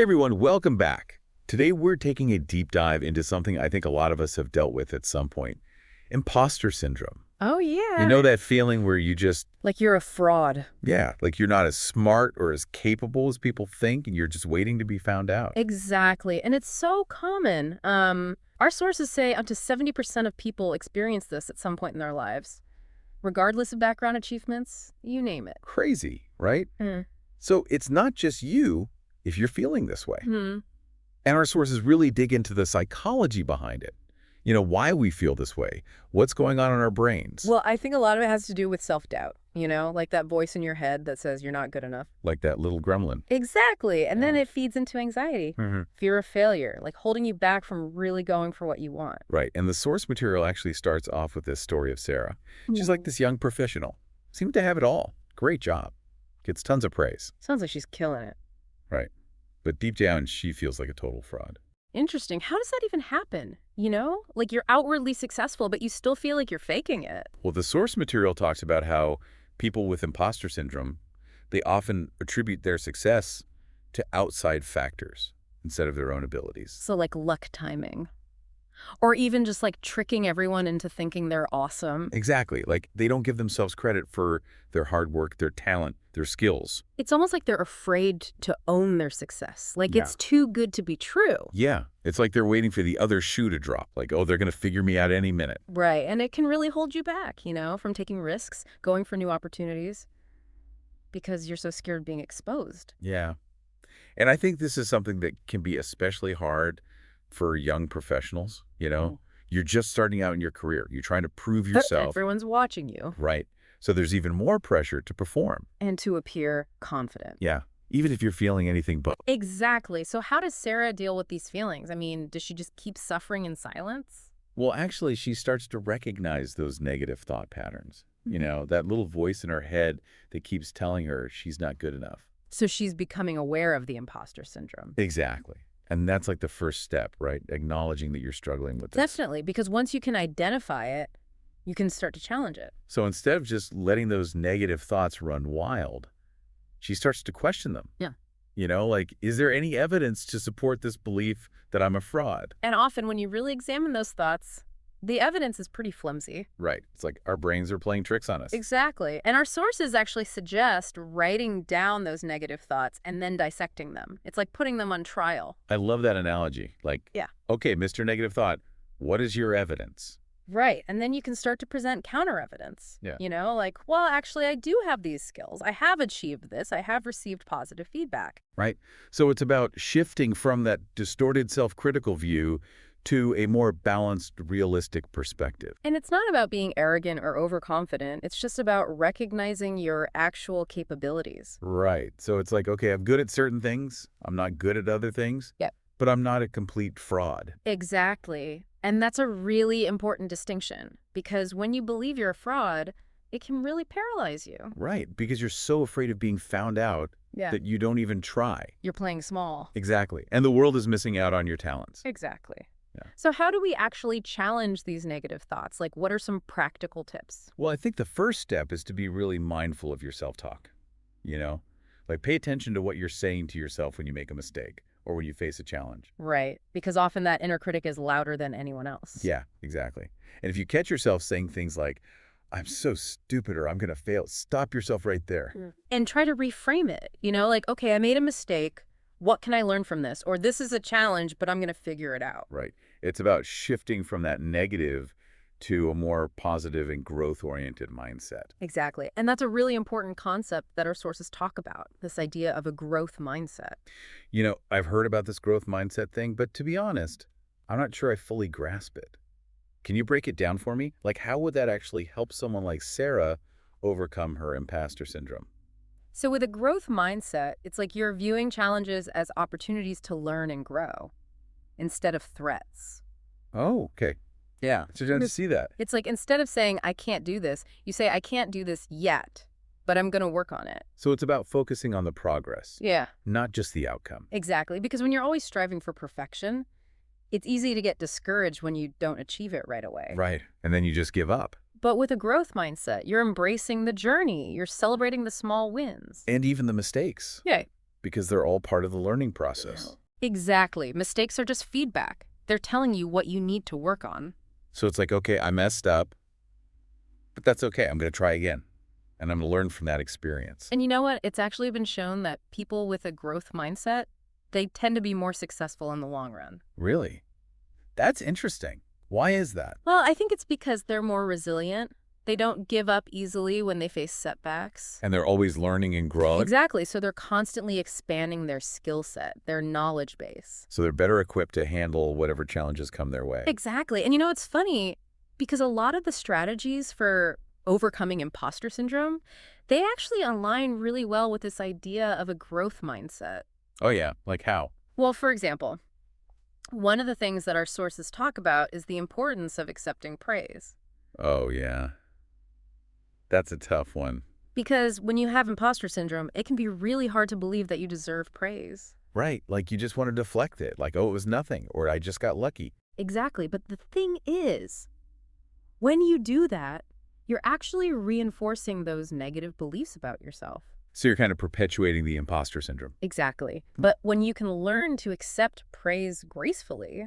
Hey everyone, welcome back. Today we're taking a deep dive into something I think a lot of us have dealt with at some point. Imposter syndrome. Oh, You yeah. know that feeling where you just, Like you're a fraud. like you're not as smart or as capable as people think and you're just waiting to be found out. Exactly. And it's so common. Our sources say up to 70% of people experience this at some point in their lives, regardless of background achievements, you name it. Crazy, right? Hmm. So it's not just you if you're feeling this way. Hmm. And our sources really dig into the psychology behind it. You know, why we feel this way, what's going on in our brains, Well, I think a lot of it has to do with self-doubt, like that voice in your head that says you're not good enough. like that little gremlin. Exactly. And then Yeah. it feeds into anxiety, Mhm. fear of failure, like holding you back from really going for what you want. Right, and the source material actually starts off with this story of Sarah. She's like this young professional. Seemed to have it all. Great job. Gets tons of praise. Sounds like she's killing it. Right. But deep down, she feels like a total fraud. Interesting. How does that even happen? Like you're outwardly successful, but you still feel like you're faking it. Well, the source material talks about how people with imposter syndrome, they often attribute their success to outside factors instead of their own abilities. So like luck timing. Or even just like tricking everyone into thinking they're awesome. Exactly. Like they don't give themselves credit for their hard work, their talent, their skills. It's almost like they're afraid to own their success. Like Yeah. it's too good to be true. Yeah. It's like they're waiting for the other shoe to drop. Like, oh, they're going to figure me out any minute. Right. And it can really hold you back, from taking risks, going for new opportunities, because you're so scared of being exposed. Yeah. And I think this is something that can be especially hard for young professionals, You're just starting out in your career. You're trying to prove yourself. Everyone's watching you. Right. So there's even more pressure to perform. And to appear confident. Yeah. Even if you're feeling anything but. Exactly. So how does Sarah deal with these feelings? I mean, does she just keep suffering in silence? Well, actually, she starts to recognize those negative thought patterns. That little voice in her head that keeps telling her she's not good enough. So she's becoming aware of the imposter syndrome. Exactly. And that's like the first step, right? Acknowledging that you're struggling with this. Definitely, because once you can identify it, you can start to challenge it. So instead of just letting those negative thoughts run wild, she starts to question them. Yeah. Like, is there any evidence to support this belief that I'm a fraud? And often when you really examine those thoughts, the evidence is pretty flimsy. Right. It's like our brains are playing tricks on us. Exactly. And our sources actually suggest writing down those negative thoughts and then dissecting them. It's like putting them on trial. I love that analogy. Like, Yeah. Okay, Mr. Negative Thought, what is your evidence? Right. And then you can start to present counter evidence. Yeah. Like, well, actually, I do have these skills. I have achieved this. I have received positive feedback. Right. So it's about shifting from that distorted self-critical view to a more balanced, realistic perspective. And it's not about being arrogant or overconfident. It's just about recognizing your actual capabilities. Right. So it's like, okay, I'm good at certain things. I'm not good at other things. Yep. But I'm not a complete fraud. Exactly. And that's a really important distinction because when you believe you're a fraud, it can really paralyze you. Right. Because you're so afraid of being found out Yeah. that you don't even try. You're playing small. Exactly. And the world is missing out on your talents. Exactly. Yeah. So how do we actually challenge these negative thoughts? Like, what are some practical tips? Well, I think the first step is to be really mindful of your self-talk. Like pay attention to what you're saying to yourself when you make a mistake or when you face a challenge. Right. Because often that inner critic is louder than anyone else. Yeah, exactly. And if you catch yourself saying things like, I'm so stupid or I'm going to fail, stop yourself right there. And try to reframe it. Like, okay, I made a mistake. What can I learn from this? Or this is a challenge, but I'm going to figure it out. Right. It's about shifting from that negative to a more positive and growth-oriented mindset. Exactly. And that's a really important concept that our sources talk about, this idea of a growth mindset. I've heard about this growth mindset thing, but to be honest, I'm not sure I fully grasp it. Can you break it down for me? Like, how would that actually help someone like Sarah overcome her imposter syndrome? So with a growth mindset, it's like you're viewing challenges as opportunities to learn and grow instead of threats. Oh, okay. Yeah, so you have to see that. It's like instead of saying, I can't do this, you say, I can't do this yet, but I'm going to work on it. So it's about focusing on the progress, Yeah, not just the outcome. exactly. Because when you're always striving for perfection, it's easy to get discouraged when you don't achieve it right away. Right. And then you just give up. But with a growth mindset, you're embracing the journey. You're celebrating the small wins. And even the mistakes. Yeah. because they're all part of the learning process. Exactly. Mistakes are just feedback. They're telling you what you need to work on. So it's like, okay, I messed up, but that's okay. I'm going to try again, and I'm going to learn from that experience. And you know what? It's actually been shown that people with a growth mindset, they tend to be more successful in the long run. Really? That's interesting. Why is that? Well, I think it's because they're more resilient. They don't give up easily when they face setbacks. And they're always learning and growing. Exactly. So they're constantly expanding their skill set, their knowledge base. So they're better equipped to handle whatever challenges come their way. Exactly. And you know, it's funny because a lot of the strategies for overcoming imposter syndrome, they actually align really well with this idea of a growth mindset. Oh, yeah. Like how? Well, for example, one of the things that our sources talk about is the importance of accepting praise. Oh, yeah. That's a tough one. Because when you have imposter syndrome, it can be really hard to believe that you deserve praise. Right. Like you just want to deflect it. Like, oh, it was nothing, or I just got lucky. Exactly. But the thing is, when you do that, you're actually reinforcing those negative beliefs about yourself. So you're kind of perpetuating the imposter syndrome. Exactly. But when you can learn to accept praise gracefully,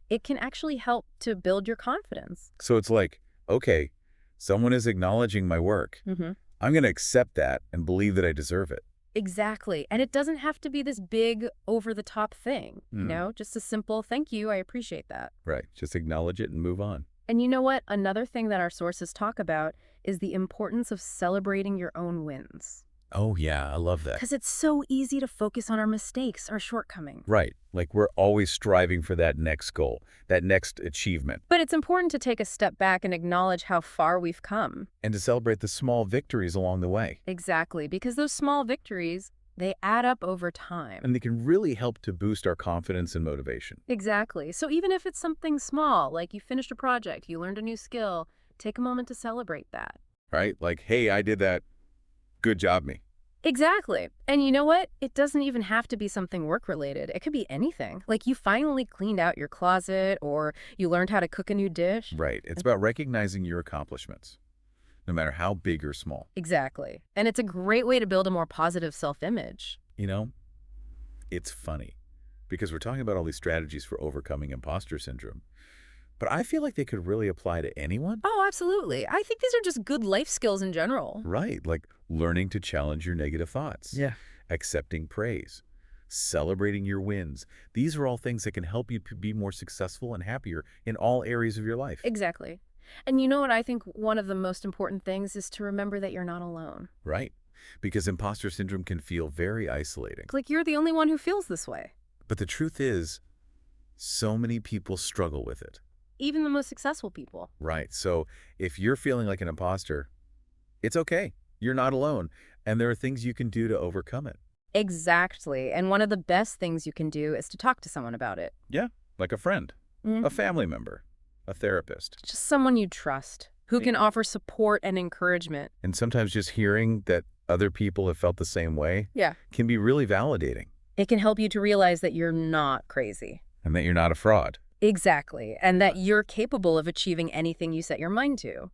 it can actually help to build your confidence. So it's like, okay, someone is acknowledging my work. Mm-hmm. I'm going to accept that and believe that I deserve it. Exactly. And it doesn't have to be this big, over-the-top thing, you know? Just a simple, thank you, I appreciate that. Right. Just acknowledge it and move on. And you know what? Another thing that our sources talk about is the importance of celebrating your own wins. Oh, yeah. I love that. Because it's so easy to focus on our mistakes, our shortcomings. Right. Like we're always striving for that next goal, that next achievement. But it's important to take a step back and acknowledge how far we've come. And to celebrate the small victories along the way. Exactly. Because those small victories, they add up over time. And they can really help to boost our confidence and motivation. Exactly. So even if it's something small, like you finished a project, you learned a new skill, take a moment to celebrate that. Right? Like, hey, I did that. Good job, me. Exactly. And you know what? It doesn't even have to be something work-related. It could be anything. Like you finally cleaned out your closet or you learned how to cook a new dish. Right. It's about recognizing your accomplishments, no matter how big or small. Exactly. And it's a great way to build a more positive self-image. You know, it's funny because we're talking about all these strategies for overcoming imposter syndrome, but I feel like they could really apply to anyone. Oh, absolutely. I think these are just good life skills in general. Right. Like learning to challenge your negative thoughts. Yeah. Accepting praise. Celebrating your wins. These are all things that can help you be more successful and happier in all areas of your life. Exactly. And you know what? I think one of the most important things is to remember that you're not alone. Right. Because imposter syndrome can feel very isolating. Like you're the only one who feels this way. But the truth is, so many people struggle with it. Even the most successful people. Right. So if you're feeling like an imposter, it's okay. You're not alone. And there are things you can do to overcome it. Exactly. And one of the best things you can do is to talk to someone about it. Yeah. Like a friend, Mm. a family member, a therapist. Just someone you trust, who can offer support and encouragement. And sometimes just hearing that other people have felt the same way Yeah. can be really validating, It can help you to realize that you're not crazy. and that you're not a fraud. Exactly. And that you're capable of achieving anything you set your mind to.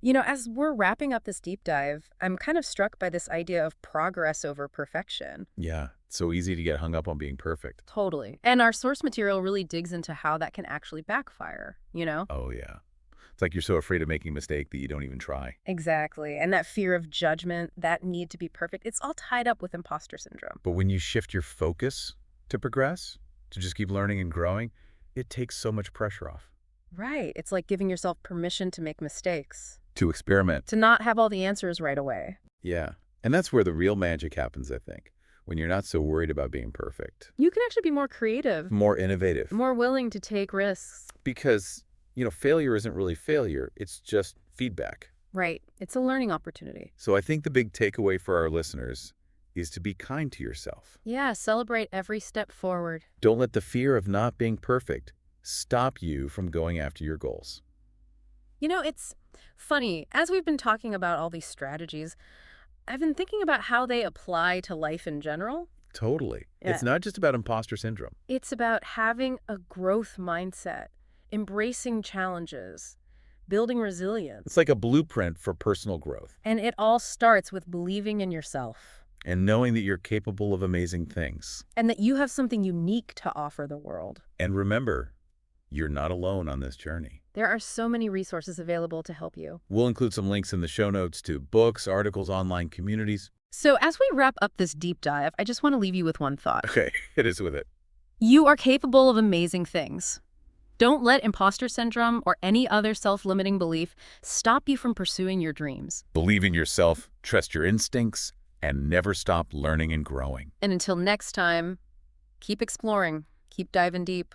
You know, as we're wrapping up this deep dive, I'm kind of struck by this idea of progress over perfection. Yeah. It's so easy to get hung up on being perfect. Totally. And our source material really digs into how that can actually backfire, you know? Oh, yeah. It's like you're so afraid of making a mistake that you don't even try. Exactly. And that fear of judgment, that need to be perfect, it's all tied up with imposter syndrome. But when you shift your focus to progress, to just keep learning and growing, it takes so much pressure off. Right. It's like giving yourself permission to make mistakes, To experiment. to not have all the answers right away. Yeah. And that's where the real magic happens, I think, when you're not so worried about being perfect. You can actually be more creative, More innovative. more willing to take risks. Because, failure isn't really failure. It's just feedback. Right. It's a learning opportunity. So I think the big takeaway for our listeners is to be kind to yourself. Yeah, celebrate every step forward. Don't let the fear of not being perfect stop you from going after your goals. You know, it's funny. As we've been talking about all these strategies, I've been thinking about how they apply to life in general. Totally. Yeah. It's not just about imposter syndrome. It's about having a growth mindset, embracing challenges, building resilience. It's like a blueprint for personal growth. And it all starts with believing in yourself. And knowing that you're capable of amazing things. And that you have something unique to offer the world. And remember, you're not alone on this journey. There are so many resources available to help you. We'll include some links in the show notes to books, articles, online communities. So as we wrap up this deep dive, I just want to leave you with one thought. Okay, it is with it. You are capable of amazing things. Don't let imposter syndrome or any other self-limiting belief stop you from pursuing your dreams. Believe in yourself, trust your instincts, and never stop learning and growing. And until next time, keep exploring, keep diving deep.